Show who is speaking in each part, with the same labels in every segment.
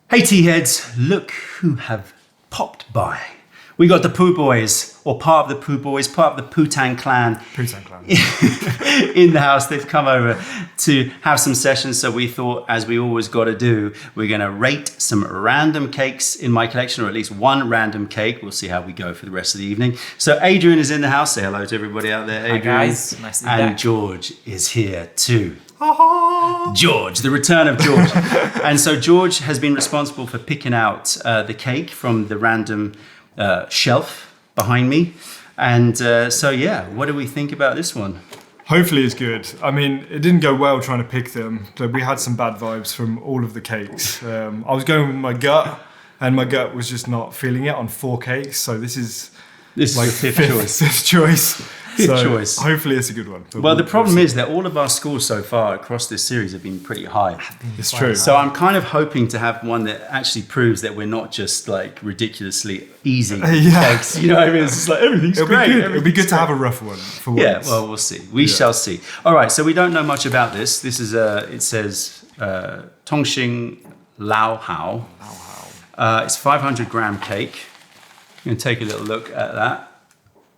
Speaker 1: Hey Tea-heads, look who have popped by. We got the Poo Boys, or part of the Poo Boys, part of the Poo-Tang clan.
Speaker 2: Poo-Tang clan.
Speaker 1: In the house. They've come over to have some sessions, so we thought, as we always got to do, we're going to rate some random cakes in my collection, or at least one random cake. We'll see how we go for the rest of the evening. So Adrian is in the house. Say hello to everybody out there, Adrian.
Speaker 3: Hi guys, nice to be
Speaker 1: and
Speaker 3: back.
Speaker 1: George is here too. George, the return of George. And so George has been responsible for picking out the cake from the random shelf behind me. And so, yeah, what do we think about this one?
Speaker 2: Hopefully it's good. I mean, it didn't go well trying to pick them. So we had some bad vibes from all of the cakes. I was going with my gut, and my gut was just not feeling it on 4 cakes. So this is
Speaker 1: Like fifth choice.
Speaker 2: Fifth choice.
Speaker 1: Fifth choice.
Speaker 2: Hopefully it's a good one. But
Speaker 1: Well, the problem is that all of our scores so far across this series have been pretty high.
Speaker 2: It's true.
Speaker 1: So I'm kind of hoping to have one that actually proves that we're not just like ridiculously easy cakes. You know what I mean? It's just like everything's
Speaker 2: It'll
Speaker 1: great.
Speaker 2: be good. It'll be good to have a rough one for once.
Speaker 1: Yeah, well, we'll see. We shall see. All right, so we don't know much about this. This is it says Tongxing Lao Hao. It's 500 gram cake. I'm going to take a little look at that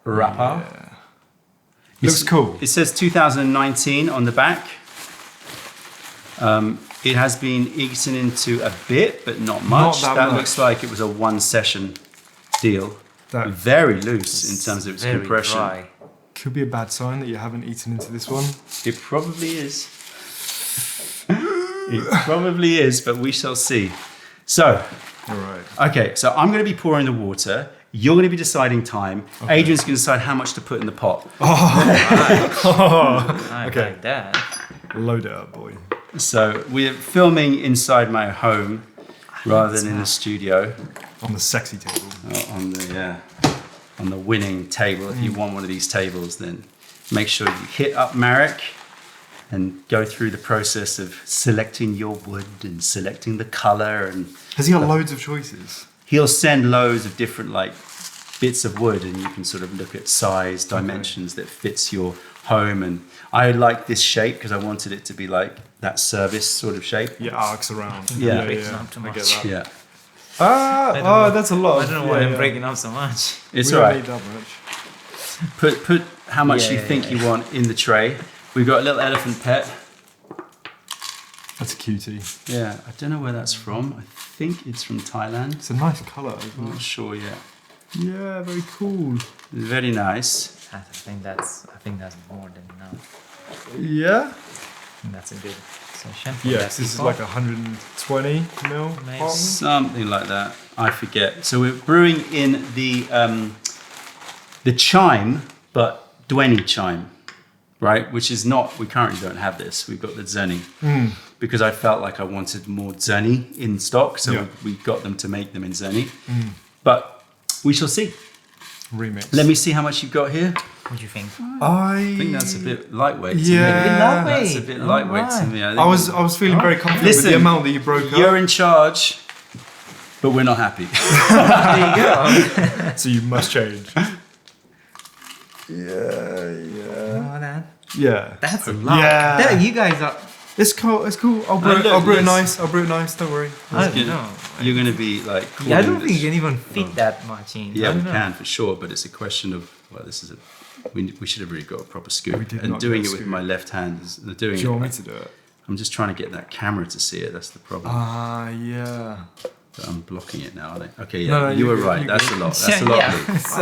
Speaker 1: wrapper.
Speaker 2: Yeah. Looks cool.
Speaker 1: It says 2019 on the back. It has been eaten into a bit, but not much.
Speaker 2: Not that much.
Speaker 1: Looks like it was a one session deal.
Speaker 2: That
Speaker 1: Very loose in terms of its
Speaker 3: Very
Speaker 1: compression.
Speaker 3: dry.
Speaker 2: could be a bad sign that you haven't eaten into this one.
Speaker 1: It probably is. It probably is, but we shall see. So,
Speaker 2: All right.
Speaker 1: okay, so I'm going to be pouring the water. You're going to be deciding time. Okay. Adrian's going to decide how much to put in the pot.
Speaker 3: I
Speaker 2: Okay.
Speaker 3: like that.
Speaker 2: Load it up, boy.
Speaker 1: So we're filming inside my home rather than in the studio.
Speaker 2: On the sexy table.
Speaker 1: On the winning table. If you want one of these tables, then make sure you hit up Marek and go through the process of selecting your wood and selecting the color. And
Speaker 2: Has he got loads of choices?
Speaker 1: he'll send loads of different like bits of wood, and you can sort of look at size, dimensions that fits your home. And I like this shape because I wanted it to be like that service sort of shape.
Speaker 2: Yeah, arcs around.
Speaker 1: Yeah.
Speaker 3: Breaking up too
Speaker 2: I
Speaker 3: much.
Speaker 2: get that.
Speaker 1: Yeah,
Speaker 2: That's a lot.
Speaker 3: I don't know why I'm breaking up so much.
Speaker 1: it's
Speaker 2: We
Speaker 1: all
Speaker 2: don't
Speaker 1: right.
Speaker 2: need that much.
Speaker 1: Put how much you
Speaker 3: Yeah,
Speaker 1: think
Speaker 3: yeah.
Speaker 1: you want in the tray. We've got a little elephant pet.
Speaker 2: That's a cutie.
Speaker 1: Yeah, I don't know where that's from. I think it's from Thailand.
Speaker 2: It's a nice colour as
Speaker 1: I'm
Speaker 2: well.
Speaker 1: not sure yet.
Speaker 2: Yeah, very cool.
Speaker 1: Very nice.
Speaker 3: I think that's more than enough.
Speaker 2: Yeah?
Speaker 3: I think that's a good session. for
Speaker 2: Yes,
Speaker 3: that
Speaker 2: this is
Speaker 3: people.
Speaker 2: like 120 mil.
Speaker 3: Maybe.
Speaker 2: bottle.
Speaker 1: Something like that. I forget. So we're brewing in the chime, but Dueni chime, right? Which is not. We currently don't have this. We've got the Zeni because I felt like I wanted more Zeni in stock, so
Speaker 2: Yeah.
Speaker 1: we got them to make them in Zeni. But we shall see.
Speaker 2: Remix.
Speaker 1: Let me see how much you've got here.
Speaker 3: What do you think?
Speaker 1: I think that's a bit lightweight. To
Speaker 2: Yeah.
Speaker 1: me.
Speaker 3: Lightweight.
Speaker 1: That's a bit lightweight to me.
Speaker 2: I was feeling very confident with
Speaker 1: Listen,
Speaker 2: the amount that you broke
Speaker 1: You're
Speaker 2: up.
Speaker 1: in charge, but we're not happy.
Speaker 3: There you go.
Speaker 2: So you must change. Yeah.
Speaker 3: That's a lot.
Speaker 2: Yeah.
Speaker 3: There, you guys are.
Speaker 2: It's cool. It's cool. I'll
Speaker 1: look,
Speaker 2: brew it
Speaker 1: let's-
Speaker 2: nice. I'll brew it nice. Don't worry.
Speaker 3: I don't know.
Speaker 1: You're going to be like.
Speaker 3: Yeah, I don't
Speaker 1: calling
Speaker 3: think you
Speaker 1: this-
Speaker 3: can even fit that much in. I
Speaker 1: Yeah, we
Speaker 3: don't know.
Speaker 1: can for sure, but it's a question of. Well, this is a. We should have really got a proper scoop.
Speaker 2: We did
Speaker 1: And
Speaker 2: not
Speaker 1: doing
Speaker 2: get
Speaker 1: it
Speaker 2: a
Speaker 1: with
Speaker 2: scoop.
Speaker 1: my left hand is doing
Speaker 2: Do you want me
Speaker 1: it.
Speaker 2: to do it?
Speaker 1: I'm just trying to get that camera to see it. That's the problem.
Speaker 2: Yeah.
Speaker 1: But I'm blocking it now. Okay, yeah,
Speaker 2: No,
Speaker 1: you were
Speaker 2: you're good,
Speaker 1: right.
Speaker 2: you're
Speaker 1: That's
Speaker 2: good.
Speaker 1: a lot. That's a lot
Speaker 3: Yeah.
Speaker 1: of leaf.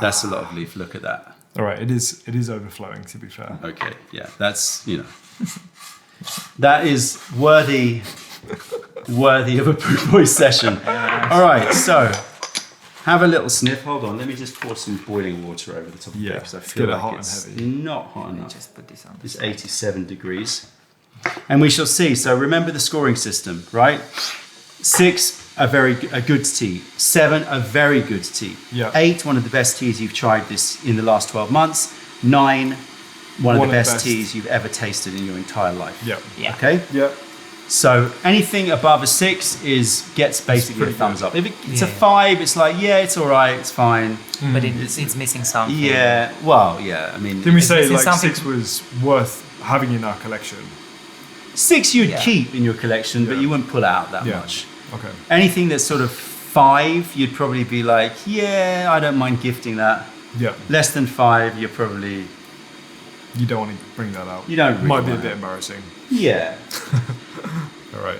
Speaker 1: That's a lot of leaf. Look at that.
Speaker 2: All right. It is overflowing. To be fair.
Speaker 1: Okay, yeah, that's that is worthy of a Poo Boy session. All right, so have a little sniff. Hold on, let me just pour some boiling water over the top of it
Speaker 2: Yeah,
Speaker 1: because I
Speaker 2: let's
Speaker 1: feel
Speaker 2: get it
Speaker 1: like
Speaker 2: hot and
Speaker 1: it's
Speaker 2: heavy.
Speaker 1: not hot enough.
Speaker 3: Just put this on.
Speaker 1: It's 87 degrees, and we shall see. So remember the scoring system, right? 6, a good tea. 7, a very good tea.
Speaker 2: Yeah.
Speaker 1: 8, one of the best teas you've tried this in the last 12 months. 9, one of the best teas you've ever tasted in your entire life.
Speaker 2: Yeah.
Speaker 3: Yeah.
Speaker 1: Okay?
Speaker 2: Yeah.
Speaker 1: So anything above a 6 gets basically a
Speaker 2: pretty
Speaker 1: thumbs
Speaker 2: good.
Speaker 1: up. If it's a
Speaker 3: Yeah.
Speaker 1: 5, it's like, yeah, it's all right, it's fine.
Speaker 3: But it's missing something.
Speaker 1: Yeah, well, yeah, I mean,
Speaker 2: Didn't we say
Speaker 3: Is it
Speaker 2: like
Speaker 3: something-
Speaker 2: 6 was worth having in our collection?
Speaker 1: 6 you'd
Speaker 3: Yeah.
Speaker 1: keep in your collection, but
Speaker 2: Yeah.
Speaker 1: you wouldn't pull out that
Speaker 2: Yeah.
Speaker 1: much.
Speaker 2: Okay.
Speaker 1: Anything that's sort of 5, you'd probably be like, yeah, I don't mind gifting that.
Speaker 2: Yeah.
Speaker 1: Less than 5, you're probably,
Speaker 2: You don't want to bring that out.
Speaker 1: You don't really
Speaker 2: Might be a
Speaker 1: wanna.
Speaker 2: bit embarrassing.
Speaker 1: yeah.
Speaker 2: All right.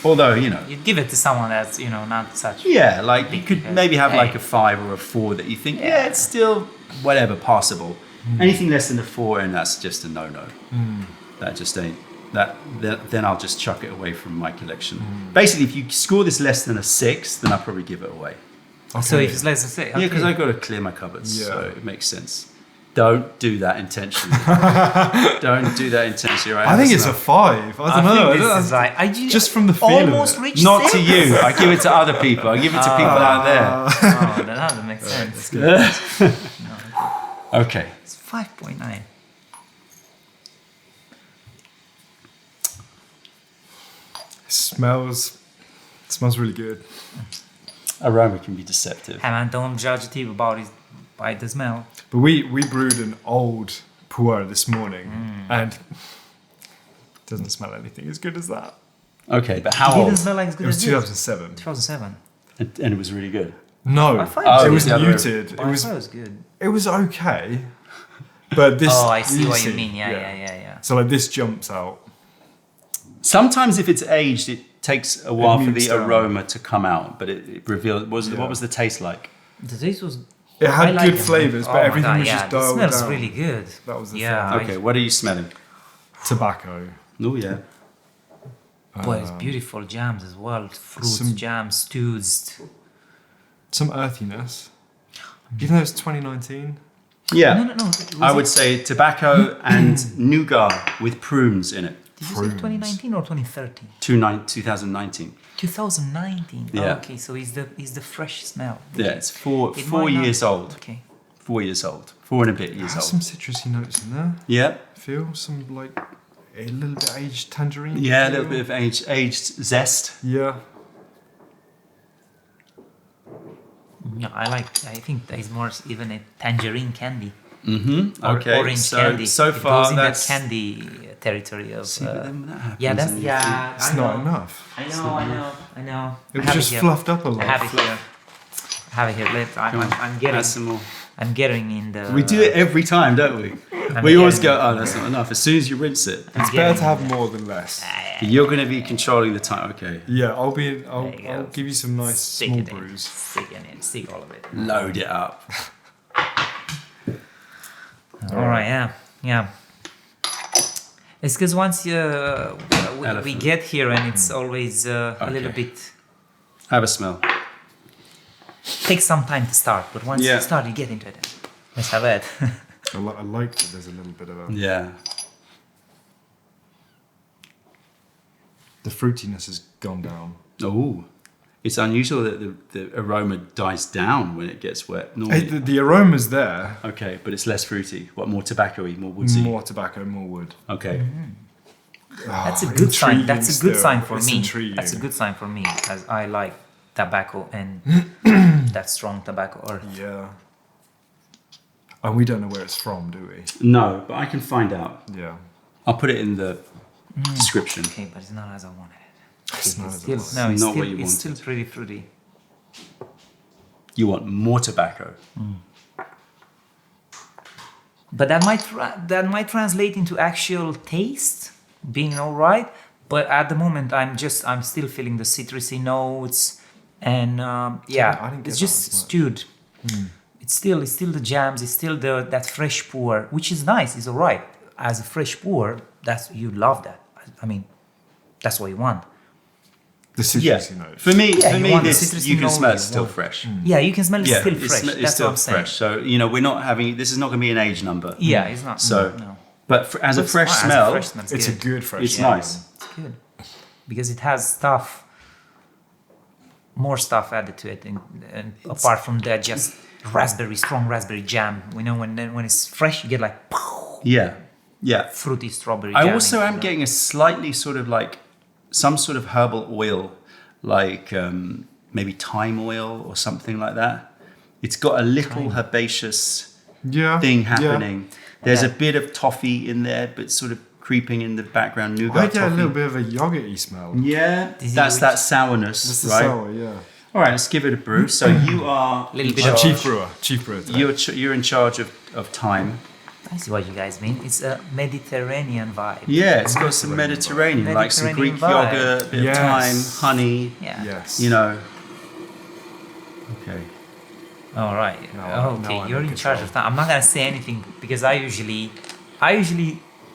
Speaker 1: Although, you know,
Speaker 3: You'd give it to someone that's, not such.
Speaker 1: yeah, like you could maybe have like
Speaker 3: Hey.
Speaker 1: a 5 or a 4 that you think, yeah,
Speaker 3: Yeah.
Speaker 1: it's still whatever, passable. Anything less than a 4, and that's just a no-no. That just ain't, then I'll just chuck it away from my collection. Basically, if you score this less than a 6, then I'll probably give it away.
Speaker 3: So
Speaker 2: Okay.
Speaker 3: if it's less than 6,
Speaker 1: Yeah, because I've got to clear my cupboards,
Speaker 2: Yeah.
Speaker 1: so it makes sense. Don't do that intentionally. Don't do that intentionally, right?
Speaker 2: I think it's
Speaker 1: Smell.
Speaker 2: a 5. I don't know.
Speaker 3: This is like,
Speaker 2: just from the feel of
Speaker 3: almost
Speaker 2: it.
Speaker 3: reached
Speaker 1: Not to
Speaker 3: 6.
Speaker 1: you. I give it to other people. I give it to people out there.
Speaker 3: Oh, that makes sense.
Speaker 1: Okay.
Speaker 3: It's 5.9.
Speaker 2: Smells really good.
Speaker 1: Aroma can be deceptive.
Speaker 3: Hey man, don't judge a tea about it by the smell.
Speaker 2: But we brewed an old puer this morning, and it doesn't smell anything as good as that.
Speaker 1: Okay, but
Speaker 3: It
Speaker 1: how
Speaker 3: didn't
Speaker 1: old?
Speaker 3: smell like as
Speaker 2: It
Speaker 3: good
Speaker 2: was
Speaker 3: as this.
Speaker 2: 2007.
Speaker 3: 2007.
Speaker 1: And it was really good.
Speaker 2: No,
Speaker 3: I find
Speaker 2: it
Speaker 3: it
Speaker 2: was
Speaker 1: the other way.
Speaker 2: muted.
Speaker 3: Oh, I thought it was good.
Speaker 2: It was okay, but this.
Speaker 3: Oh, I see what you
Speaker 2: see,
Speaker 3: mean. Yeah.
Speaker 2: So like this jumps out.
Speaker 1: Sometimes if it's aged, it takes a while for
Speaker 2: mutes
Speaker 1: the
Speaker 2: down.
Speaker 1: aroma to come out, but it reveals. What was the taste like?
Speaker 3: The taste was.
Speaker 2: It had
Speaker 3: I like
Speaker 2: good
Speaker 3: it.
Speaker 2: flavors,
Speaker 3: Oh
Speaker 2: but
Speaker 3: my
Speaker 2: everything
Speaker 3: God,
Speaker 2: was
Speaker 3: yeah,
Speaker 2: just
Speaker 3: it
Speaker 2: dialed
Speaker 3: smells
Speaker 2: down.
Speaker 3: really good.
Speaker 2: That was the
Speaker 3: Yeah.
Speaker 1: Okay, what are you smelling?
Speaker 2: Tobacco.
Speaker 1: Oh yeah.
Speaker 3: Boy, it's beautiful jams as well. Fruits,
Speaker 2: some-
Speaker 3: jams, stews.
Speaker 2: Some earthiness. Even though it's 2019.
Speaker 1: Yeah.
Speaker 3: No.
Speaker 1: I would say tobacco and nougat with prunes in it.
Speaker 3: Did you say
Speaker 2: prunes.
Speaker 3: 2019 or 2013?
Speaker 1: 2019.
Speaker 3: 2019.
Speaker 1: Yeah.
Speaker 3: Oh, okay, so it's the fresh smell.
Speaker 1: Yeah, it's four
Speaker 3: It
Speaker 1: four
Speaker 3: might not-
Speaker 1: years old.
Speaker 3: Okay.
Speaker 1: 4 years old. 4 and a bit
Speaker 2: It
Speaker 1: years
Speaker 2: has
Speaker 1: old.
Speaker 2: some citrusy notes in there.
Speaker 1: Yeah.
Speaker 2: Feel some like a little bit aged tangerine.
Speaker 1: Yeah, a
Speaker 2: feel.
Speaker 1: little bit of aged zest.
Speaker 2: Yeah.
Speaker 3: Yeah, I think there's more even a tangerine candy.
Speaker 1: Mm-hmm.
Speaker 3: Or
Speaker 1: Okay.
Speaker 3: orange
Speaker 1: so
Speaker 3: candy.
Speaker 1: so
Speaker 3: It
Speaker 1: far
Speaker 3: goes in
Speaker 1: that's
Speaker 3: that candy territory of.
Speaker 1: See, but then when that happens
Speaker 3: yeah, that's
Speaker 1: and you
Speaker 3: yeah.
Speaker 2: It's
Speaker 3: I
Speaker 2: not
Speaker 3: know.
Speaker 2: enough.
Speaker 3: I know.
Speaker 2: It
Speaker 3: I
Speaker 2: was
Speaker 3: have
Speaker 2: just
Speaker 3: here.
Speaker 2: fluffed up a
Speaker 3: I
Speaker 2: lot.
Speaker 3: have it here. I have it here. I'm getting.
Speaker 1: add some more.
Speaker 3: I'm getting in the.
Speaker 1: We do it every time, don't we?
Speaker 3: I'm
Speaker 1: We always
Speaker 3: getting-
Speaker 1: go, oh, that's not enough. As soon as you rinse it,
Speaker 2: It's better to have more than less.
Speaker 1: you're going to be controlling the time. Okay.
Speaker 2: Yeah, I'll
Speaker 3: There you go.
Speaker 2: give you some nice
Speaker 3: Stick
Speaker 2: small
Speaker 3: it in.
Speaker 2: brews.
Speaker 3: Stick it in. Stick all of it.
Speaker 1: Load it up.
Speaker 3: All right. Yeah. It's because once we
Speaker 1: Elephant.
Speaker 3: get here and it's always a
Speaker 1: Okay.
Speaker 3: little bit
Speaker 1: Have a smell.
Speaker 3: takes some time to start, but once
Speaker 1: Yeah.
Speaker 3: you start, you get into it. Let's have it.
Speaker 2: I like that there's a little bit of a...
Speaker 1: Yeah.
Speaker 2: The fruitiness has gone down.
Speaker 1: Oh, it's unusual that the aroma dies down when it gets wet.
Speaker 2: Hey,
Speaker 1: Normally,
Speaker 2: the aroma's there.
Speaker 1: okay, but it's less fruity. What, more tobacco-y, more woodsy?
Speaker 2: More tobacco, more wood.
Speaker 1: Okay.
Speaker 3: That's a good sign.
Speaker 2: Intriguing
Speaker 3: That's a good
Speaker 2: still.
Speaker 3: sign for
Speaker 2: It's
Speaker 3: me.
Speaker 2: intriguing.
Speaker 3: That's a good sign for me, as I like tobacco and that strong tobacco. Or
Speaker 2: Yeah. And we don't know where it's from, do we?
Speaker 1: No, but I can find out.
Speaker 2: Yeah.
Speaker 1: I'll put it in the description.
Speaker 3: okay, but it's not as I wanted it.
Speaker 2: It's not as I
Speaker 3: still,
Speaker 2: wanted.
Speaker 3: no, it's
Speaker 1: Not
Speaker 3: still,
Speaker 1: what you
Speaker 3: it's
Speaker 1: wanted.
Speaker 3: still pretty fruity.
Speaker 1: You want more tobacco.
Speaker 3: But that might translate into actual taste being all right. But at the moment, I'm still feeling the citrusy notes, and
Speaker 2: I didn't
Speaker 3: it's
Speaker 2: get
Speaker 3: just
Speaker 2: that as much.
Speaker 3: stewed. It's still the jams. It's still that fresh pour, which is nice. It's all right as a fresh pour. You love that. I mean, that's what you want.
Speaker 2: The
Speaker 1: Yeah.
Speaker 2: citrusy notes.
Speaker 1: For me,
Speaker 3: Yeah, you want the
Speaker 1: this
Speaker 3: citrusy
Speaker 1: you can
Speaker 3: note,
Speaker 1: smell
Speaker 3: you
Speaker 1: it's still
Speaker 3: want-
Speaker 1: fresh.
Speaker 3: Yeah, you can smell it's still
Speaker 1: it's,
Speaker 3: fresh.
Speaker 1: it's
Speaker 3: That's
Speaker 1: still
Speaker 3: what I'm saying.
Speaker 1: fresh. So we're not having. This is not going to be an age number.
Speaker 3: Yeah, it's not.
Speaker 1: So,
Speaker 3: no.
Speaker 1: but as a
Speaker 3: But
Speaker 1: fresh
Speaker 3: as
Speaker 1: smell,
Speaker 3: fresh smell,
Speaker 2: It's a
Speaker 3: good.
Speaker 2: good fresh
Speaker 1: it's
Speaker 2: smell.
Speaker 1: nice.
Speaker 3: It's good because it has more stuff added to it, and apart from that, just strong raspberry jam. We know when it's fresh, you get like
Speaker 1: Yeah, yeah.
Speaker 3: fruity strawberry.
Speaker 1: I
Speaker 3: jam
Speaker 1: also
Speaker 3: into
Speaker 1: am
Speaker 3: that.
Speaker 1: getting a slightly sort of like some sort of herbal oil, like maybe thyme oil or something like that. It's got a little herbaceous
Speaker 2: Yeah.
Speaker 1: thing
Speaker 2: yeah.
Speaker 1: happening. There's
Speaker 3: Yeah.
Speaker 1: a bit of toffee in there, but sort of creeping in the background.
Speaker 2: I
Speaker 1: Nougat
Speaker 2: get a
Speaker 1: toffee.
Speaker 2: little bit of a yogurty smell.
Speaker 1: Yeah,
Speaker 3: Is it
Speaker 1: that's
Speaker 3: which-
Speaker 1: that sourness,
Speaker 2: That's the
Speaker 1: right?
Speaker 2: sour, yeah.
Speaker 1: All right, let's give it a brew. So you are
Speaker 3: Little
Speaker 1: in
Speaker 3: bit of-
Speaker 1: charge.
Speaker 2: Chief brewer. Today.
Speaker 1: You're in charge of time.
Speaker 3: I see what you guys mean. It's a Mediterranean vibe.
Speaker 1: Yeah, it's got some Mediterranean, like some Greek
Speaker 3: Mediterranean vibe.
Speaker 1: yogurt, a bit
Speaker 2: Yes.
Speaker 1: of thyme, honey.
Speaker 3: Yeah.
Speaker 2: Yes.
Speaker 1: You know. Okay.
Speaker 3: All right.
Speaker 2: Now
Speaker 3: Okay,
Speaker 2: I'm
Speaker 3: you're
Speaker 2: in
Speaker 3: in charge
Speaker 2: control.
Speaker 3: of that. I'm not gonna say anything because I usually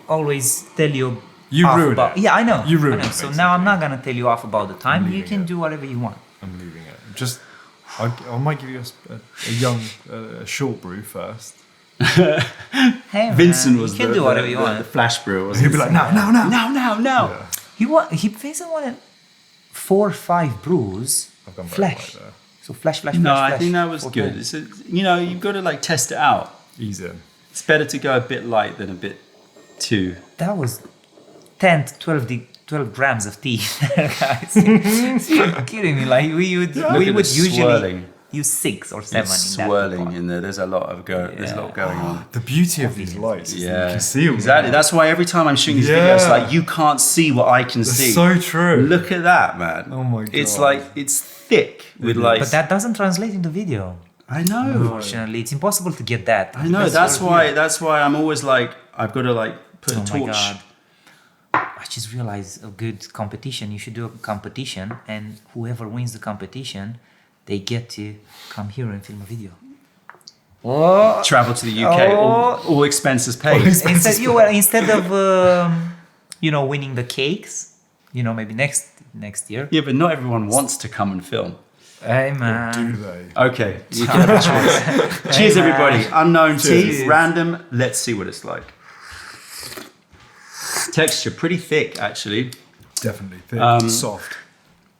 Speaker 3: always tell you.
Speaker 2: You
Speaker 3: off
Speaker 2: ruined
Speaker 3: about,
Speaker 2: it.
Speaker 3: Yeah, I know.
Speaker 2: You ruined
Speaker 3: I know.
Speaker 2: it,
Speaker 3: So now I'm not gonna tell you off about the time. You
Speaker 2: leaving
Speaker 3: can
Speaker 2: it.
Speaker 3: do whatever you want.
Speaker 2: I'm leaving it. Just, I might give you a young, a short brew first.
Speaker 3: Hey,
Speaker 1: Vincent
Speaker 3: man,
Speaker 1: was
Speaker 3: you can
Speaker 1: the,
Speaker 3: do whatever
Speaker 1: the,
Speaker 3: you
Speaker 1: the,
Speaker 3: want.
Speaker 1: the flash brewer, wasn't
Speaker 2: He'd be like, no.
Speaker 1: no.
Speaker 2: Yeah.
Speaker 3: Vincent wanted 4 or 5 brews.
Speaker 2: I've gone very
Speaker 3: Flash.
Speaker 2: light there.
Speaker 3: So flash.
Speaker 1: No, I
Speaker 3: flash.
Speaker 1: think that was
Speaker 3: 4
Speaker 1: good.
Speaker 3: times.
Speaker 1: It's you've got to like test it out.
Speaker 2: Ease in.
Speaker 1: It's better to go a bit light than a bit too.
Speaker 3: That was 10 to 12 grams of tea, guys. You're kidding me. Like we would
Speaker 1: at it
Speaker 3: usually
Speaker 1: swirling.
Speaker 3: use 6 or 7
Speaker 1: It's
Speaker 3: in that
Speaker 1: swirling
Speaker 3: pot.
Speaker 1: in there. There's a lot of there's a lot going on.
Speaker 2: The beauty of these lights is that you
Speaker 1: Yeah,
Speaker 2: can see all
Speaker 1: exactly.
Speaker 2: that.
Speaker 1: That's why every time I'm shooting these
Speaker 2: Yeah.
Speaker 1: videos, like you can't see what I can
Speaker 2: That's
Speaker 1: see.
Speaker 2: so true.
Speaker 1: Look at that, man.
Speaker 2: Oh my
Speaker 1: It's
Speaker 2: God.
Speaker 1: like it's thick with like.
Speaker 3: But that doesn't translate into video.
Speaker 1: I know.
Speaker 3: Unfortunately, it's impossible to get that.
Speaker 1: I know. That's why I'm always like I've got to like put a
Speaker 3: Oh my
Speaker 1: torch.
Speaker 3: god. I just realized a good competition. You should do a competition, and whoever wins the competition, they get to come here and film a video. Oh,
Speaker 1: Travel to the UK, all expenses paid.
Speaker 3: instead of winning the cakes, maybe next year.
Speaker 1: Yeah, but not everyone wants to come and film.
Speaker 3: Hey
Speaker 2: Do
Speaker 3: man.
Speaker 2: they?
Speaker 1: Okay, you can have a choice. Cheers,
Speaker 3: man.
Speaker 1: everybody. Unknown tea,
Speaker 3: Cheers.
Speaker 1: random. Let's see what it's like. Texture pretty thick, actually.
Speaker 2: Definitely. Thick, soft.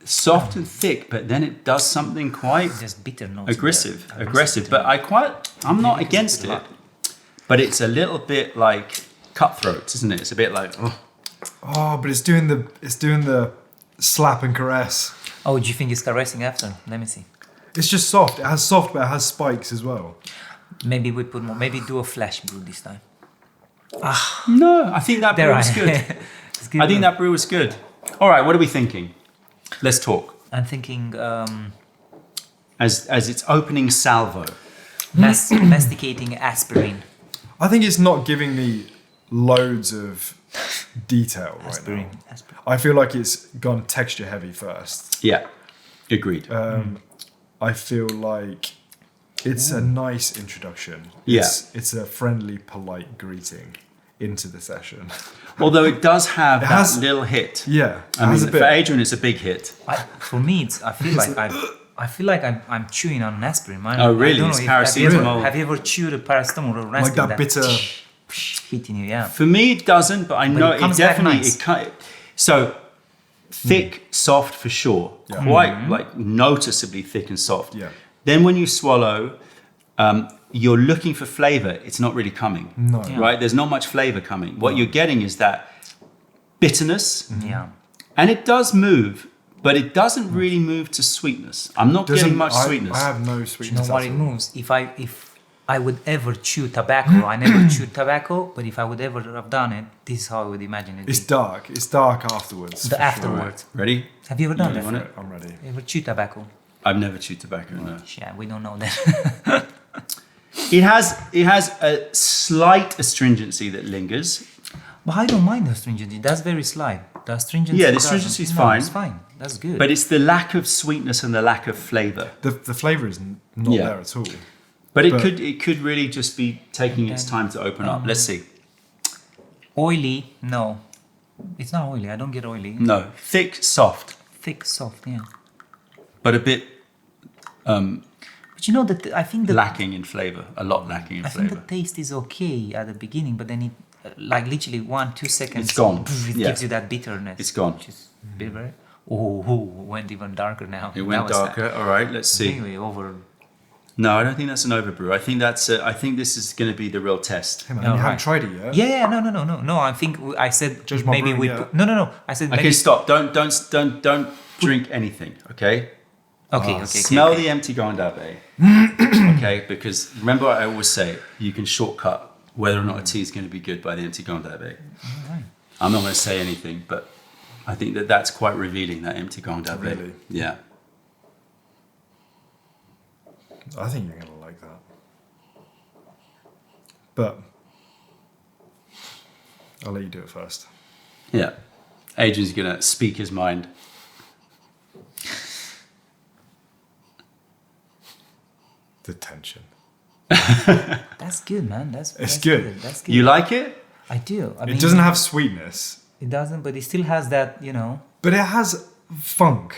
Speaker 1: Soft and thick, but then it does something quite
Speaker 3: Just bitter notes.
Speaker 1: aggressive. But I'm not against it. But it's a little bit like cutthroat, isn't it? It's a bit like
Speaker 2: Oh, but it's doing the slap and caress.
Speaker 3: Oh, do you think it's caressing after? Let me see.
Speaker 2: It's just soft. It has soft, but it has spikes as well.
Speaker 3: Maybe we put more. Maybe do a flash brew this time.
Speaker 1: no. I think that brew
Speaker 3: There
Speaker 1: was good.
Speaker 3: It's good.
Speaker 1: I think that brew was good. All right, what are we thinking? Let's talk.
Speaker 3: I'm thinking
Speaker 1: As it's opening salvo.
Speaker 3: masticating aspirin.
Speaker 2: I think it's not giving me loads of detail right
Speaker 3: Aspirin.
Speaker 2: now.
Speaker 3: Aspirin.
Speaker 2: I feel like it's gone texture heavy first.
Speaker 1: Yeah, agreed.
Speaker 2: I feel like it's a nice introduction.
Speaker 1: Yeah.
Speaker 2: It's a friendly, polite greeting into the session.
Speaker 1: Although it does have that
Speaker 2: has-
Speaker 1: little hit.
Speaker 2: Yeah, it
Speaker 1: I
Speaker 2: has
Speaker 1: mean,
Speaker 2: a
Speaker 1: for
Speaker 2: bit.
Speaker 1: Adrian, it's a big hit.
Speaker 3: For me, I feel like I'm chewing on an aspirin.
Speaker 1: Oh, really? It's paracetamol.
Speaker 3: Have you ever chewed a paracetamol or an
Speaker 2: Like
Speaker 3: aspirin?
Speaker 2: that bitter.
Speaker 3: hitting you, yeah.
Speaker 1: For me, it doesn't, but I know
Speaker 3: it
Speaker 1: it,
Speaker 3: comes back
Speaker 1: definitely.
Speaker 3: nice.
Speaker 1: So thick, soft for sure.
Speaker 2: Yeah.
Speaker 1: Quite like noticeably thick and soft.
Speaker 2: Yeah.
Speaker 1: Then when you swallow, you're looking for flavor. It's not really coming.
Speaker 2: No.
Speaker 3: Yeah.
Speaker 1: Right? There's not much flavor coming. What you're getting is that bitterness,
Speaker 3: Yeah.
Speaker 1: and it does move, but it doesn't really move to sweetness. I'm not getting much sweetness.
Speaker 2: I have no
Speaker 3: You know
Speaker 2: sweetness.
Speaker 3: what
Speaker 2: at
Speaker 3: it
Speaker 2: all.
Speaker 3: moves? If I would ever chew tobacco, I never chewed tobacco, but if I would ever have done it, this is how I would imagine it.
Speaker 2: It's dark. It's dark afterwards.
Speaker 3: The
Speaker 2: for sure.
Speaker 3: afterwards.
Speaker 1: Ready?
Speaker 3: Have you ever done
Speaker 1: You
Speaker 3: that?
Speaker 1: want it?
Speaker 2: I'm ready.
Speaker 3: Ever chew tobacco?
Speaker 1: I've never chewed tobacco. No.
Speaker 3: Yeah, we don't know that.
Speaker 1: It has a slight astringency that lingers.
Speaker 3: But I don't mind the astringency. That's very slight. The astringency.
Speaker 1: Yeah, the
Speaker 3: doesn't-
Speaker 1: astringency is
Speaker 3: no,
Speaker 1: fine.
Speaker 3: It's fine. That's good.
Speaker 1: But it's the lack of sweetness and the lack of flavor.
Speaker 2: The flavour is not
Speaker 1: Yeah.
Speaker 2: there at all.
Speaker 1: But it
Speaker 2: But-
Speaker 1: could really just be taking its time to open up. Let's see.
Speaker 3: Oily? No. It's not oily. I don't get oily.
Speaker 1: No, thick, soft,
Speaker 3: Thick, soft. Yeah.
Speaker 1: but a bit
Speaker 3: But you know that I think the
Speaker 1: lacking in flavor. A lot lacking in
Speaker 3: I think the
Speaker 1: flavor.
Speaker 3: taste is okay at the beginning, but then it, like literally 1-2 seconds,
Speaker 1: It's gone.
Speaker 3: It
Speaker 1: Yeah.
Speaker 3: gives you that bitterness.
Speaker 1: It's gone.
Speaker 3: Which is bitter. Oh, went even darker now.
Speaker 1: It went darker. All right, let's see.
Speaker 3: Anyway, over.
Speaker 1: No, I don't think that's an overbrew. I think I think this is going to be the real test.
Speaker 2: Hey man,
Speaker 3: Oh,
Speaker 2: you haven't
Speaker 3: right.
Speaker 2: tried it yet?
Speaker 3: Yeah, no. I think I said
Speaker 2: Judge my
Speaker 3: maybe
Speaker 2: brewing,
Speaker 3: we.
Speaker 2: yeah.
Speaker 3: Put, no. I said
Speaker 1: Okay,
Speaker 3: maybe.
Speaker 1: stop. Don't drink anything. Okay.
Speaker 3: Okay.
Speaker 1: Smell
Speaker 3: okay.
Speaker 1: the empty Gondabe. Okay, because remember I always say you can shortcut whether or not a tea is going to be good by the empty Gondabe. I'm not going to say anything, but I think that that's quite revealing, that empty Grand Dave.
Speaker 2: Really?
Speaker 1: Yeah.
Speaker 2: I think you're gonna like that. But I'll let you do it first.
Speaker 1: Yeah. Adrian's going to speak his mind.
Speaker 2: The tension.
Speaker 3: That's good, man. That's
Speaker 2: good.
Speaker 3: That's good.
Speaker 1: You like it?
Speaker 3: I do. I
Speaker 2: It doesn't have sweetness,
Speaker 3: It doesn't, but it still has that.
Speaker 2: but it has funk.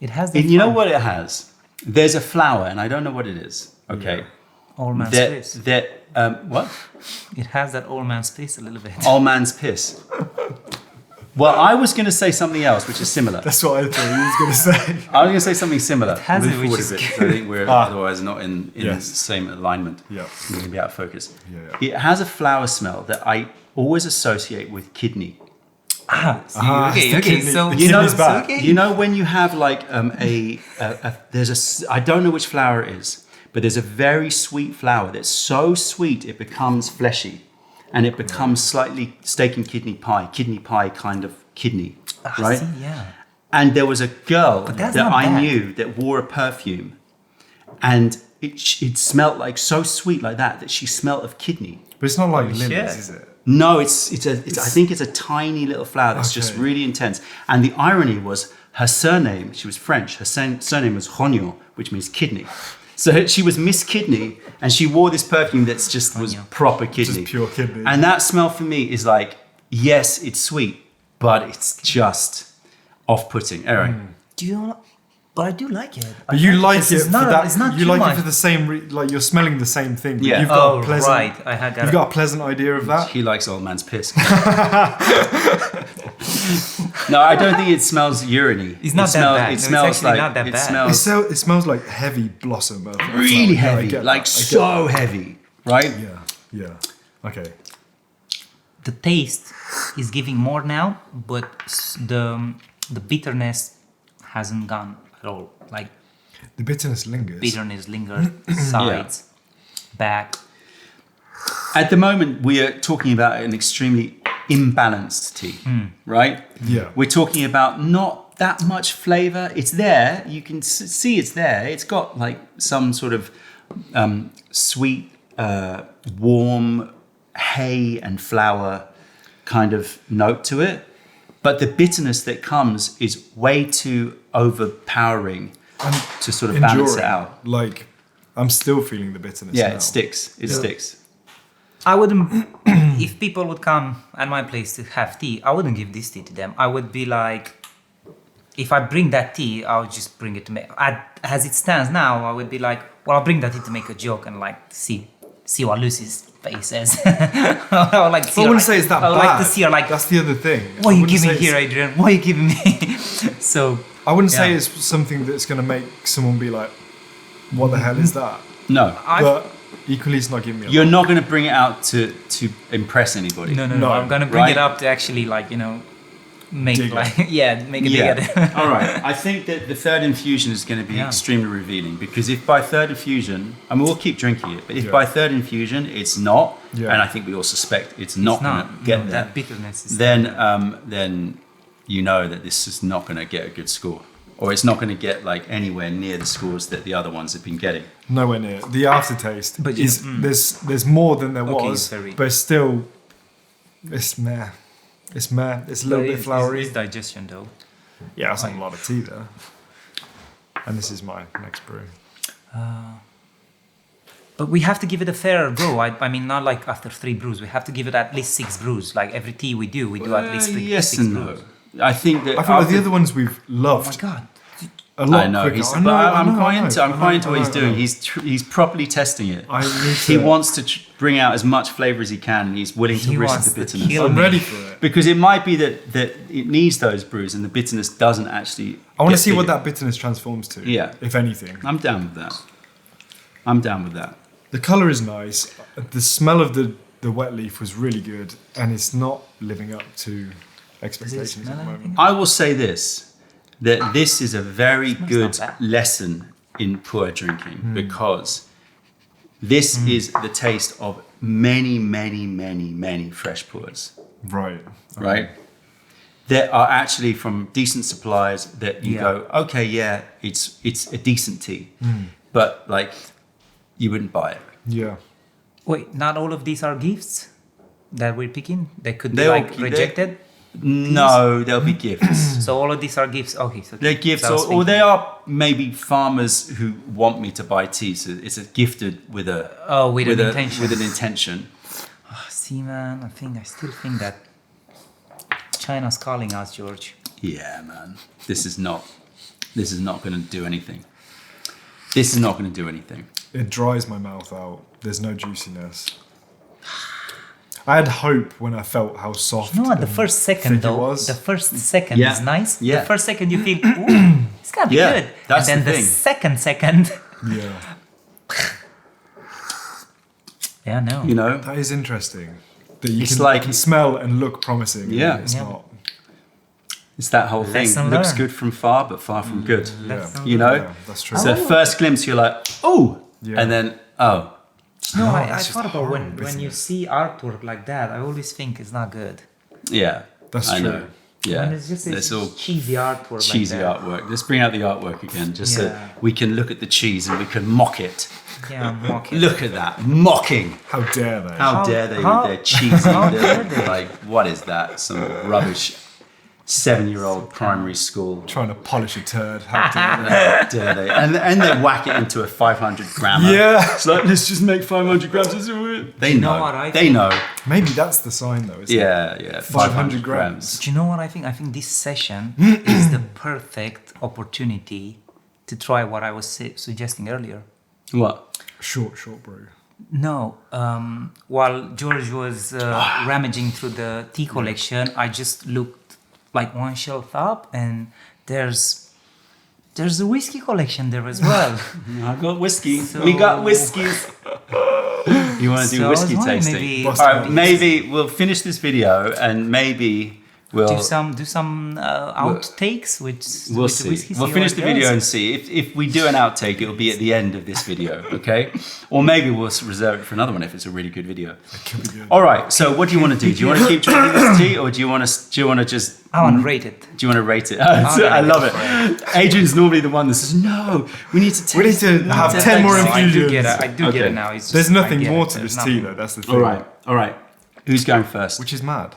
Speaker 3: It has that.
Speaker 1: And you know
Speaker 3: fun.
Speaker 1: what it has? There's a flower, and I don't know what it is. Okay.
Speaker 2: Yeah.
Speaker 3: Old man's
Speaker 1: That,
Speaker 3: piss.
Speaker 1: what?
Speaker 3: It has that old man's piss a little bit.
Speaker 1: Old man's piss. Well, I was going to say something else, which is similar.
Speaker 2: That's what I thought you was gonna say.
Speaker 1: I was going to say something similar.
Speaker 3: has
Speaker 1: Move
Speaker 3: it, which
Speaker 1: forward
Speaker 3: is
Speaker 1: a bit.
Speaker 3: good.
Speaker 1: I think we're otherwise not in
Speaker 2: Yes.
Speaker 1: the same alignment.
Speaker 2: Yeah.
Speaker 1: We're going to be out of focus.
Speaker 2: Yeah.
Speaker 1: It has a flower smell that I always associate with kidney.
Speaker 3: See,
Speaker 2: it's the kidney-
Speaker 3: so
Speaker 2: the
Speaker 1: You know,
Speaker 2: kidney's back.
Speaker 3: okay.
Speaker 1: you know when you have like there's I don't know which flower it is, but there's a very sweet flower that's so sweet it becomes fleshy, and it becomes slightly steak and kidney pie kind of kidney, right?
Speaker 3: See, yeah.
Speaker 1: And there was a girl
Speaker 3: But
Speaker 1: that
Speaker 3: that's not
Speaker 1: I
Speaker 3: bad.
Speaker 1: knew that wore a perfume, and it smelled like so sweet like that she smelled of kidney.
Speaker 2: But it's not like lilies,
Speaker 3: shit.
Speaker 2: is it?
Speaker 1: No, it's I think it's a tiny little flower that's just
Speaker 2: Okay.
Speaker 1: really intense. And the irony was her surname, she was French, her surname was Rognon, which means kidney. So she was Miss Kidney, and she wore this perfume that's just was
Speaker 3: Rognon.
Speaker 1: proper kidney.
Speaker 2: Just pure kidney.
Speaker 1: And that smell for me is like, yes, it's sweet, but it's just off-putting. Anyway,
Speaker 3: Do you? But I do like it.
Speaker 2: But you like
Speaker 3: This
Speaker 2: it
Speaker 3: is
Speaker 2: for
Speaker 3: not-
Speaker 2: that.
Speaker 3: It's not
Speaker 2: You
Speaker 3: too
Speaker 2: like
Speaker 3: much.
Speaker 2: it for the same. Like you're smelling the same thing. But
Speaker 1: Yeah.
Speaker 2: You've got
Speaker 3: Oh,
Speaker 2: a pleasant.
Speaker 3: right. I had that.
Speaker 2: You've got a pleasant idea of that.
Speaker 1: he likes old man's piss. No, I don't think it smells urine-y.
Speaker 3: It's not
Speaker 1: it
Speaker 3: that
Speaker 1: smells,
Speaker 3: bad.
Speaker 1: It
Speaker 3: No, it's
Speaker 1: smells
Speaker 3: actually
Speaker 1: like
Speaker 3: not that
Speaker 1: it
Speaker 3: bad.
Speaker 1: smells
Speaker 2: It smells like heavy blossom. Of flower.
Speaker 1: really
Speaker 2: Yeah, I
Speaker 1: heavy,
Speaker 2: get
Speaker 1: like
Speaker 2: that. I get
Speaker 1: so heavy, right?
Speaker 2: that. Yeah. Okay.
Speaker 3: The taste is giving more now, but the bitterness hasn't gone at all. Like
Speaker 2: The bitterness lingers.
Speaker 3: bitterness lingers sides, back.
Speaker 1: At the moment, we are talking about an extremely imbalanced tea, right?
Speaker 2: Yeah.
Speaker 1: We're talking about not that much flavor. It's there. You can see it's there. It's got like some sort of sweet, warm hay and flower kind of note to it. But the bitterness that comes is way too overpowering to sort of balance it
Speaker 2: Enduring.
Speaker 1: out.
Speaker 2: Like I'm still feeling the bitterness.
Speaker 1: Yeah,
Speaker 2: now.
Speaker 1: it sticks. It sticks.
Speaker 3: I wouldn't. If people would come at my place to have tea, I wouldn't give this tea to them. I would be like, if I bring that tea, I would just bring it to make. As it stands now, I would be like, well, I'll bring that tea to make a joke and like see what Lucy's face says. I would like to see
Speaker 2: I
Speaker 3: her,
Speaker 2: wouldn't
Speaker 3: like-
Speaker 2: say it's that
Speaker 3: I would
Speaker 2: bad.
Speaker 3: like to see her like,
Speaker 2: That's the other thing.
Speaker 3: what are
Speaker 2: I
Speaker 3: you
Speaker 2: wouldn't
Speaker 3: giving
Speaker 2: say
Speaker 3: here,
Speaker 2: it's-
Speaker 3: Adrian? What are you giving me? So
Speaker 2: I wouldn't say
Speaker 3: Yeah.
Speaker 2: it's something that's going to make someone be like, "What the hell is that?"
Speaker 1: No.
Speaker 2: But equally, it's not giving me.
Speaker 1: You're not going to bring it out to impress anybody.
Speaker 3: no.
Speaker 2: No,
Speaker 3: I'm gonna bring
Speaker 1: right?
Speaker 3: it up to actually like make
Speaker 2: Dig it.
Speaker 3: like make it
Speaker 1: Yeah.
Speaker 3: bigger.
Speaker 1: All right. I think that the third infusion is going to be
Speaker 3: Yeah.
Speaker 1: extremely revealing because if by third infusion, I mean, we'll keep drinking it, but if
Speaker 2: Yeah.
Speaker 1: by third infusion it's not,
Speaker 2: Yeah.
Speaker 1: and I think we all suspect it's not
Speaker 3: It's
Speaker 1: going
Speaker 3: not
Speaker 1: to get
Speaker 3: no,
Speaker 1: there,
Speaker 3: that bitterness is
Speaker 1: then you know that this is not going to get a good score. Or it's not going to get like anywhere near the scores that the other ones have been getting.
Speaker 2: Nowhere near. The aftertaste
Speaker 3: But
Speaker 2: is there's more than there
Speaker 3: Okay,
Speaker 2: was,
Speaker 3: it's very-
Speaker 2: but still, it's meh. It's meh. It's a little bit flowery.
Speaker 3: It's digestion though.
Speaker 2: Yeah, that's not a lot of tea there. And this is my next brew.
Speaker 3: But we have to give it a fair go. I mean, not like after 3 brews. We have to give it at least 6 brews. Like every tea we do at least
Speaker 1: Yes
Speaker 3: 6
Speaker 1: and
Speaker 3: brews.
Speaker 1: no. I think that
Speaker 2: I feel like the
Speaker 1: after-
Speaker 2: other ones we've
Speaker 3: Oh my
Speaker 2: loved
Speaker 3: god.
Speaker 2: a lot
Speaker 1: I know.
Speaker 2: quicker.
Speaker 1: He's,
Speaker 2: I know,
Speaker 1: but I'm
Speaker 2: I know,
Speaker 1: quite
Speaker 2: I know,
Speaker 1: into. I'm
Speaker 2: I
Speaker 1: quite
Speaker 2: know,
Speaker 1: into what
Speaker 2: I
Speaker 1: he's
Speaker 2: know, I
Speaker 1: doing.
Speaker 2: know.
Speaker 1: He's properly testing it.
Speaker 2: I need
Speaker 1: He
Speaker 2: to-
Speaker 1: wants to bring out as much flavour as he can, and he's willing to
Speaker 3: He
Speaker 1: risk
Speaker 3: wants
Speaker 1: the
Speaker 3: to
Speaker 1: bitterness.
Speaker 3: kill
Speaker 2: I'm
Speaker 3: me.
Speaker 2: ready for it.
Speaker 1: Because it might be that it needs those brews, and the bitterness doesn't actually.
Speaker 2: I want to
Speaker 1: get
Speaker 2: see what
Speaker 1: bigger.
Speaker 2: that bitterness transforms to.
Speaker 1: Yeah.
Speaker 2: If anything.
Speaker 1: I'm down with that. I'm down with that.
Speaker 2: The colour is nice. The smell of the wet leaf was really good, and it's not living up to expectations at the
Speaker 3: smell
Speaker 2: moment.
Speaker 1: I will say this: that this is a very good
Speaker 3: not bad.
Speaker 1: lesson in pour drinking because this is the taste of many, many, many, many fresh pours.
Speaker 2: Right.
Speaker 1: Right? there are actually from decent suppliers that you
Speaker 3: Yeah.
Speaker 1: go, okay, yeah, it's a decent tea, but like you wouldn't buy it.
Speaker 2: Yeah.
Speaker 3: Wait, not all of these are gifts that we're picking. They could be
Speaker 1: They'll-
Speaker 3: like rejected.
Speaker 1: No, there'll be gifts.
Speaker 3: So all of these are gifts. Okay, so
Speaker 1: They're gifts,
Speaker 3: so I was
Speaker 1: or they
Speaker 3: thinking-
Speaker 1: are maybe farmers who want me to buy tea. So it's a gifted with a
Speaker 3: with an intention.
Speaker 1: With an intention.
Speaker 3: See, man, I still think that China's calling us, George.
Speaker 1: Yeah, man. This is not going to do anything. This is not going to do anything.
Speaker 2: It dries my mouth out. There's no juiciness. I had hope when I felt how soft.
Speaker 3: You know what? The
Speaker 2: and
Speaker 3: first
Speaker 2: thick
Speaker 3: second,
Speaker 2: it
Speaker 3: though,
Speaker 2: was.
Speaker 3: the first second
Speaker 1: Yeah.
Speaker 3: is nice.
Speaker 1: Yeah.
Speaker 3: The first second you feel, ooh, it's gonna be
Speaker 1: Yeah,
Speaker 3: good.
Speaker 1: that's
Speaker 3: and then
Speaker 1: the
Speaker 3: the
Speaker 1: thing.
Speaker 3: second,
Speaker 2: Yeah,
Speaker 3: yeah, no.
Speaker 2: Oh.
Speaker 1: You know,
Speaker 2: that is interesting. That you
Speaker 1: It's
Speaker 2: can,
Speaker 1: like-
Speaker 2: can smell and look promising. and
Speaker 1: Yeah.
Speaker 2: it's
Speaker 3: Yeah.
Speaker 2: not.
Speaker 1: it's that whole thing.
Speaker 3: Lesson
Speaker 1: Looks
Speaker 3: learned.
Speaker 1: good from far, but far from good.
Speaker 3: Lesson
Speaker 1: You know,
Speaker 2: Yeah, that's true.
Speaker 1: so first glimpse, you're like, oh,
Speaker 2: Yeah.
Speaker 1: and then oh,
Speaker 3: No,
Speaker 2: No,
Speaker 3: I
Speaker 2: it's just
Speaker 3: thought about when
Speaker 2: isn't
Speaker 3: you
Speaker 2: it?
Speaker 3: see artwork like that, I always think it's not good.
Speaker 1: yeah,
Speaker 2: That's
Speaker 1: I
Speaker 2: true.
Speaker 1: know. Yeah,
Speaker 3: When it's just
Speaker 1: it's all
Speaker 3: cheesy artwork.
Speaker 1: cheesy
Speaker 3: like that.
Speaker 1: artwork. Let's bring out the artwork again, just so
Speaker 3: Yeah.
Speaker 1: we can look at the cheese and we can mock it.
Speaker 3: Yeah, mock it.
Speaker 1: Look at that, mocking.
Speaker 2: How dare they?
Speaker 1: How,
Speaker 3: How-
Speaker 1: dare they
Speaker 3: how-
Speaker 1: with their cheesy?
Speaker 3: how dare they?
Speaker 1: Like, what is that? Some rubbish 7-year-old primary school.
Speaker 2: Trying to polish a turd. How dare they?
Speaker 1: Dare they? And they whack it into a 500 grammer.
Speaker 2: Yeah.
Speaker 1: It's like, let's just make 500 grams. They know.
Speaker 3: know what I
Speaker 1: They
Speaker 3: think?
Speaker 1: know.
Speaker 2: Maybe that's the sign, though. Isn't it?
Speaker 1: Yeah. 500 grams.
Speaker 3: Do you know what I think? I think this session is the perfect opportunity to try what I was suggesting earlier.
Speaker 1: What?
Speaker 2: Short brew.
Speaker 3: No, while George was rummaging through the tea collection, I just looked like one shelf up, and there's a whiskey collection there as well.
Speaker 1: I got whiskey.
Speaker 3: So-
Speaker 1: We got whiskeys. You want to do
Speaker 3: So I was
Speaker 1: whiskey
Speaker 3: wondering
Speaker 1: tasting?
Speaker 3: maybe-
Speaker 1: All right, maybe we'll finish this video and maybe we'll
Speaker 3: do some outtakes with
Speaker 1: we'll
Speaker 3: with the
Speaker 1: see.
Speaker 3: whiskey.
Speaker 1: We'll
Speaker 3: see
Speaker 1: finish
Speaker 3: how
Speaker 1: the
Speaker 3: it
Speaker 1: video
Speaker 3: goes.
Speaker 1: and see. If we do an outtake, it'll be at the end of this video, okay? Or maybe we'll reserve it for another one if it's a really good video.
Speaker 2: Could be good.
Speaker 1: All right. So what do you want to do? Do you want to keep drinking this tea, or do you want to just?
Speaker 3: I want to rate it.
Speaker 1: Do you want to rate it?
Speaker 3: gonna
Speaker 1: I love
Speaker 3: go
Speaker 1: it. Adrian's normally the one that says, "No, we need to taste.
Speaker 2: We need to
Speaker 1: it.
Speaker 2: have
Speaker 1: to
Speaker 2: 10 more
Speaker 1: taste it."
Speaker 3: I do
Speaker 2: infusions.
Speaker 3: get it. I do get
Speaker 1: Okay.
Speaker 3: it now. It's
Speaker 2: There's
Speaker 3: just- I
Speaker 2: nothing
Speaker 3: get
Speaker 2: more
Speaker 3: it.
Speaker 2: to
Speaker 3: There's
Speaker 2: this tea,
Speaker 3: nothing.
Speaker 2: though. That's the thing.
Speaker 1: All right. Who's going first?
Speaker 2: Which is mad.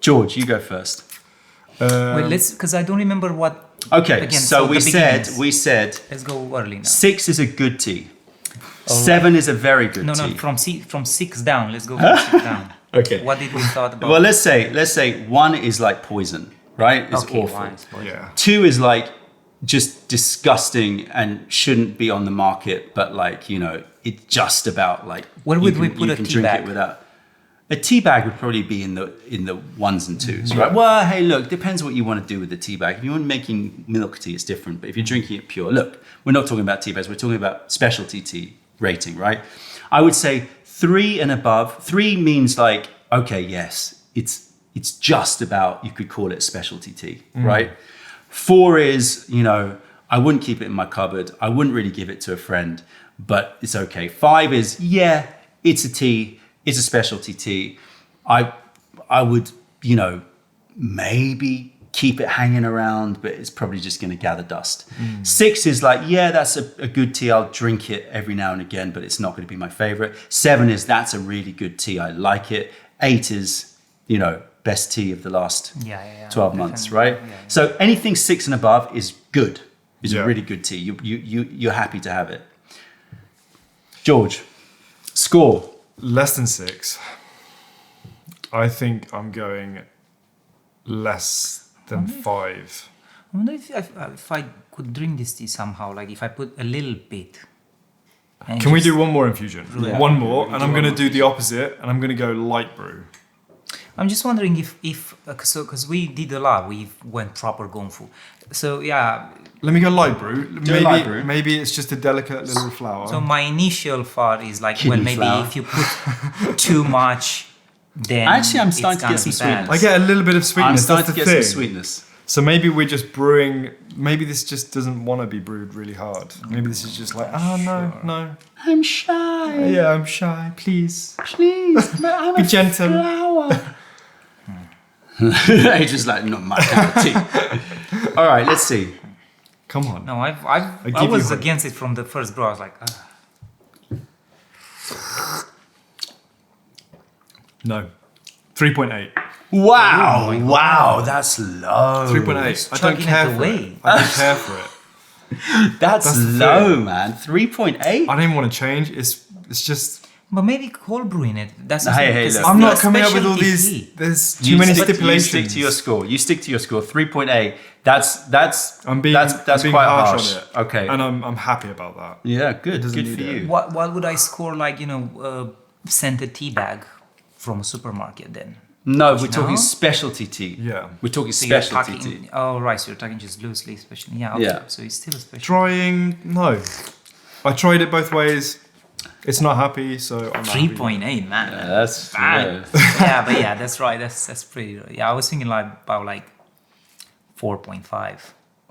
Speaker 1: George, you go first.
Speaker 3: Wait, let's because I don't remember what.
Speaker 1: Okay.
Speaker 3: Again,
Speaker 1: so
Speaker 3: the
Speaker 1: we
Speaker 3: beginnings.
Speaker 1: said
Speaker 3: Let's go early now.
Speaker 1: 6 is a good tea. 7 is a very good
Speaker 3: No,
Speaker 1: tea.
Speaker 3: from 6 down. Let's go from 6 down.
Speaker 1: Okay.
Speaker 3: What did we thought about?
Speaker 1: Well, let's say 1 is like poison, right? It's
Speaker 3: okay,
Speaker 1: awful.
Speaker 3: fine, fine.
Speaker 2: Yeah.
Speaker 1: 2 is like just disgusting and shouldn't be on the market, but like, you know, it's just about like
Speaker 3: Where
Speaker 1: you
Speaker 3: would
Speaker 1: can-
Speaker 3: we put
Speaker 1: you
Speaker 3: a
Speaker 1: can
Speaker 3: tea
Speaker 1: drink
Speaker 3: bag?
Speaker 1: it without. A tea bag would probably be in the 1s and 2s, right? Well, hey, look, depends what you want to do with the tea bag. If you're making milk tea, it's different. But if you're drinking it pure, look, we're not talking about tea bags. We're talking about specialty tea rating, right? I would say 3 and above. 3 means like, okay, yes, it's just about, you could call it specialty tea, right? 4 is, you know, I wouldn't keep it in my cupboard. I wouldn't really give it to a friend, but it's okay. 5 is, yeah, it's a tea. It's a specialty tea. I would, you know, maybe keep it hanging around, but it's probably just going to gather dust. 6 is like, yeah, that's a good tea. I'll drink it every now and again, but it's not going to be my favorite. 7 is, that's a really good tea. I like it. 8 is, you know, best tea of the last
Speaker 3: Yeah,
Speaker 1: 12 months,
Speaker 3: definitely.
Speaker 1: right?
Speaker 3: Yeah.
Speaker 1: So anything 6 and above is good. Is
Speaker 2: Yeah.
Speaker 1: a really good tea. You're happy to have it. George, score.
Speaker 2: Less than 6. I think I'm going less than 5.
Speaker 3: I wonder if I could drink this tea somehow, like if I put a little bit. and
Speaker 2: Can we
Speaker 3: just-
Speaker 2: do one more infusion?
Speaker 1: Yeah.
Speaker 2: One more, and I'm going to do the opposite, and I'm going to go light brew.
Speaker 3: I'm just wondering if because we did a lot, we went proper gonfu. So yeah,
Speaker 2: Let me go light brew.
Speaker 1: Do a light brew.
Speaker 2: Maybe it's just a delicate little flower.
Speaker 3: so my initial thought is like,
Speaker 1: Kidney
Speaker 3: well, maybe
Speaker 1: flower.
Speaker 3: if you put too much, then
Speaker 1: Actually, I'm
Speaker 3: it's
Speaker 1: starting to
Speaker 3: gonna
Speaker 1: get some
Speaker 3: be bad.
Speaker 1: sweetness.
Speaker 2: I get a little bit of
Speaker 1: I'm
Speaker 2: sweetness.
Speaker 1: starting
Speaker 2: That's
Speaker 1: to
Speaker 2: the
Speaker 1: get
Speaker 2: thing.
Speaker 1: some sweetness.
Speaker 2: So maybe we're just brewing. Maybe this just doesn't want to be brewed really hard. Maybe this is just like, oh no.
Speaker 1: I'm shy.
Speaker 2: Yeah, I'm shy. Please,
Speaker 1: Please, I'm
Speaker 2: be gentle.
Speaker 1: flower. Adrian's like, not my cup of tea. All right, let's see.
Speaker 2: Come on.
Speaker 3: No, I
Speaker 2: give
Speaker 3: was
Speaker 2: you-
Speaker 3: against it from the first brew. I was like,
Speaker 2: No. 3.8.
Speaker 1: Wow,
Speaker 3: Oh my
Speaker 1: wow, that's low.
Speaker 2: 3.8. I don't
Speaker 3: chugging it
Speaker 2: care for
Speaker 3: away.
Speaker 2: it. I don't care for it.
Speaker 1: That's
Speaker 2: That's the
Speaker 1: low,
Speaker 2: thing.
Speaker 1: man. 3.8?
Speaker 2: I don't even want to change. It's just.
Speaker 3: but maybe cold brewing it. That's the
Speaker 1: Hey,
Speaker 3: thing,
Speaker 1: hey,
Speaker 3: 'cause
Speaker 1: look.
Speaker 3: it's
Speaker 2: I'm
Speaker 3: still
Speaker 2: not
Speaker 3: a
Speaker 2: coming up with all
Speaker 3: specialty
Speaker 2: these.
Speaker 3: tea.
Speaker 2: There's too many stipulations.
Speaker 1: You stick to your score. You stick to your score. 3.8. That's
Speaker 2: I'm being,
Speaker 1: that's
Speaker 2: I'm being
Speaker 1: quite
Speaker 2: harsh,
Speaker 1: harsh.
Speaker 2: on it.
Speaker 1: Okay.
Speaker 2: And I'm happy about that.
Speaker 1: Yeah, good.
Speaker 2: doesn't
Speaker 1: Good for
Speaker 2: need it.
Speaker 1: you.
Speaker 3: What would I score like scented tea bag from a supermarket then?
Speaker 1: No, we're talking
Speaker 3: No?
Speaker 1: specialty tea.
Speaker 2: Yeah.
Speaker 1: We're talking
Speaker 3: So you're
Speaker 1: specialty
Speaker 3: talking,
Speaker 1: tea.
Speaker 3: oh right, so you're talking just loosely, especially yeah. Okay.
Speaker 1: Yeah.
Speaker 3: So it's still a special.
Speaker 2: Trying, no. I tried it both ways. It's not happy, so I'm not happy.
Speaker 3: 3.8, man.
Speaker 1: That's
Speaker 3: Bad. Yeah, but yeah, that's right. That's pretty. Yeah, I was thinking like about like 4.5.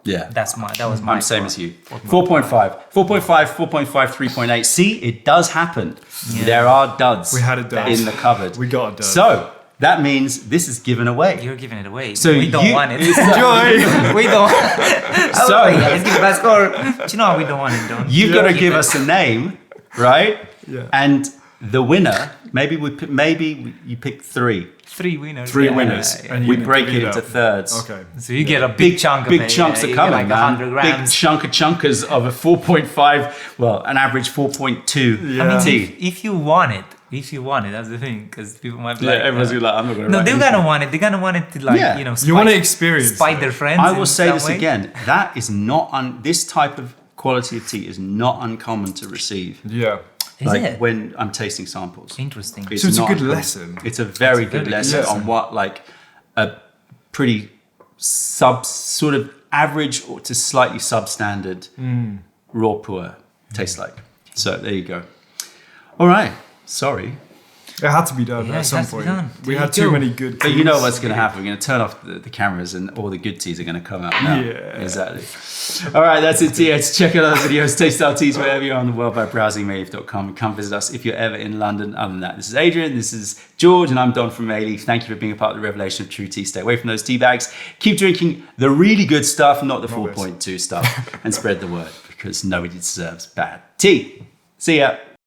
Speaker 1: yeah.
Speaker 3: That was my.
Speaker 1: I'm same
Speaker 3: score.
Speaker 1: as you. 4.5. 4.5, 4.5, 3.8. See, it does happen.
Speaker 3: Yeah.
Speaker 1: There are duds
Speaker 2: We had a dud.
Speaker 1: in the cupboard.
Speaker 2: We got a dud.
Speaker 1: So that means this is given away.
Speaker 3: You're giving it away.
Speaker 1: So
Speaker 3: we don't
Speaker 1: you-
Speaker 3: want it.
Speaker 2: Enjoy!
Speaker 3: we don't.
Speaker 1: So-
Speaker 3: oh, yeah, let's give it a score. Do you know how we don't want it? Don't.
Speaker 1: You've got to
Speaker 3: Keep
Speaker 1: give
Speaker 3: it.
Speaker 1: us a name, right?
Speaker 2: Yeah.
Speaker 1: And the winner, maybe you pick three.
Speaker 3: 3 winners.
Speaker 2: Three
Speaker 3: yeah,
Speaker 2: winners.
Speaker 3: yeah,
Speaker 2: And
Speaker 1: We
Speaker 2: you
Speaker 1: break
Speaker 2: divvy
Speaker 1: it into
Speaker 2: up.
Speaker 1: thirds.
Speaker 2: Okay.
Speaker 3: So you get a big chunk of
Speaker 1: Big
Speaker 3: it.
Speaker 1: chunks
Speaker 3: yeah,
Speaker 1: are
Speaker 3: you
Speaker 1: coming,
Speaker 3: get like
Speaker 1: man.
Speaker 3: 100 grams.
Speaker 1: Big chunk of chunkers of a 4.5, well, an average 4.2
Speaker 2: Yeah.
Speaker 3: I mean,
Speaker 1: tea.
Speaker 3: if you want it, that's the thing, because people might be
Speaker 1: Yeah,
Speaker 3: like,
Speaker 1: everyone's gonna be like, I'm not gonna
Speaker 3: no,
Speaker 1: write
Speaker 3: they're
Speaker 1: anything.
Speaker 3: gonna want it. They're gonna want it to like,
Speaker 1: Yeah.
Speaker 3: spite,
Speaker 2: You want to experience
Speaker 3: spite
Speaker 2: it.
Speaker 3: their friends.
Speaker 1: I
Speaker 3: in
Speaker 1: will say
Speaker 3: some
Speaker 1: this
Speaker 3: way.
Speaker 1: again. That is not this type of quality of tea is not uncommon to receive.
Speaker 2: Yeah.
Speaker 3: Is
Speaker 1: like
Speaker 3: it?
Speaker 1: when I'm tasting samples.
Speaker 3: Interesting.
Speaker 2: So it's a
Speaker 1: not
Speaker 2: good
Speaker 1: uncommon.
Speaker 2: lesson.
Speaker 1: It's a very
Speaker 3: It's a
Speaker 1: good
Speaker 3: very
Speaker 1: lesson
Speaker 2: good
Speaker 1: on
Speaker 2: lesson.
Speaker 1: what like a pretty sort of average or to slightly substandard raw pour tastes like. So there you go. All right. Sorry.
Speaker 2: It had to be done
Speaker 3: Yeah,
Speaker 2: at
Speaker 3: it
Speaker 2: some
Speaker 3: has to be
Speaker 2: point.
Speaker 3: done.
Speaker 2: We
Speaker 3: There
Speaker 2: had
Speaker 3: you
Speaker 2: too
Speaker 3: go.
Speaker 2: many good
Speaker 1: But you know
Speaker 2: teas.
Speaker 1: what's going to happen. We're going to turn off the cameras and all the good teas are going to come out now.
Speaker 2: Yeah.
Speaker 1: Exactly. All right, that's it, TH. Check out other videos, taste our teas wherever you're on the world by browsing mayleaf.com. Come visit us if you're ever in London. Other than that, this is Adrian, this is George, and I'm Don from Mayleaf. Thank you for being a part of the revelation of true tea. Stay away from those tea bags. Keep drinking the really good stuff, not the
Speaker 2: Rubbish.
Speaker 1: 4.2 stuff, and spread the word because nobody deserves bad tea. See ya.